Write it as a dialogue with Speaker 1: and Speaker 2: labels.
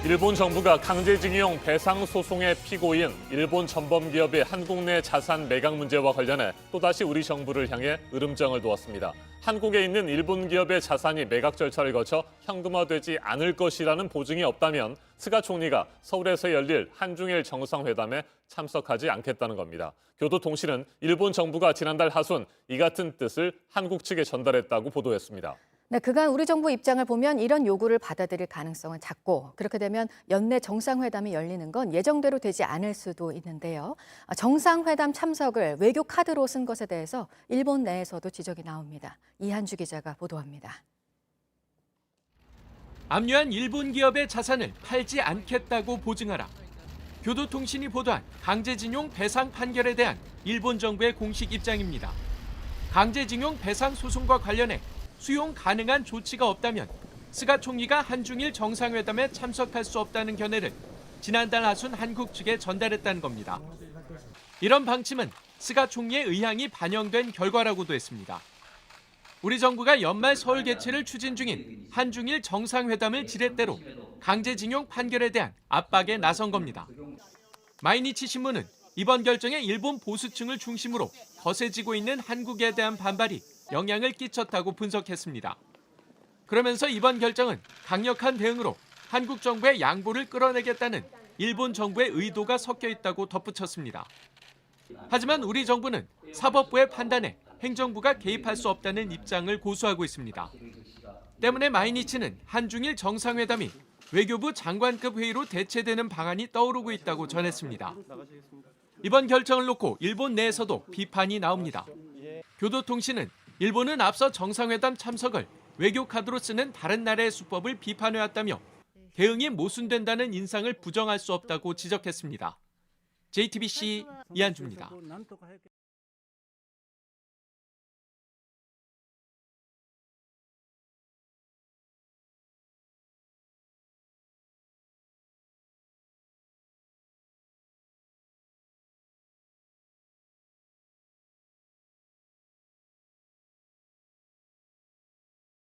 Speaker 1: 일본 정부가 강제징용 배상 소송의 피고인 일본 전범기업의 한국 내 자산 매각 문제와 관련해 또다시 우리 정부를 향해 으름장을 놓았습니다. 한국에 있는 일본 기업의 자산이 매각 절차를 거쳐 현금화되지 않을 것이라는 보증이 없다면 스가 총리가 서울에서 열릴 한중일 정상회담에 참석하지 않겠다는 겁니다. 교도통신은 일본 정부가 지난달 하순 이 같은 뜻을 한국 측에 전달했다고 보도했습니다.
Speaker 2: 네, 그간 우리 정부 입장을 보면 이런 요구를 받아들일 가능성은 작고 그렇게 되면 연내 정상회담이 열리는 건 예정대로 되지 않을 수도 있는데요. 정상회담 참석을 외교 카드로 쓴 것에 대해서 일본 내에서도 지적이 나옵니다. 이한주 기자가 보도합니다.
Speaker 3: 압류한 일본 기업의 자산을 팔지 않겠다고 보증하라. 교도통신이 보도한 강제징용 배상 판결에 대한 일본 정부의 공식 입장입니다. 강제징용 배상 소송과 관련해 수용 가능한 조치가 없다면 스가 총리가 한중일 정상회담에 참석할 수 없다는 견해를 지난달 하순 한국 측에 전달했다는 겁니다. 이런 방침은 스가 총리의 의향이 반영된 결과라고도 했습니다. 우리 정부가 연말 서울 개최를 추진 중인 한중일 정상회담을 지렛대로 강제징용 판결에 대한 압박에 나선 겁니다. 마이니치 신문은 이번 결정에 일본 보수층을 중심으로 거세지고 있는 한국에 대한 반발이 영향을 끼쳤다고 분석했습니다. 그러면서 이번 결정은 강력한 대응으로 한국 정부의 양보를 끌어내겠다는 일본 정부의 의도가 섞여 있다고 덧붙였습니다. 하지만 우리 정부는 사법부의 판단에 행정부가 개입할 수 없다는 입장을 고수하고 있습니다. 때문에 마이니치는 한중일 정상회담이 외교부 장관급 회의로 대체되는 방안이 떠오르고 있다고 전했습니다. 이번 결정을 놓고 일본 내에서도 비판이 나옵니다. 교도통신은 일본은 앞서 정상회담 참석을 외교 카드로 쓰는 다른 나라의 수법을 비판해왔다며 대응이 모순된다는 인상을 부정할 수 없다고 지적했습니다. JTBC 이한주입니다.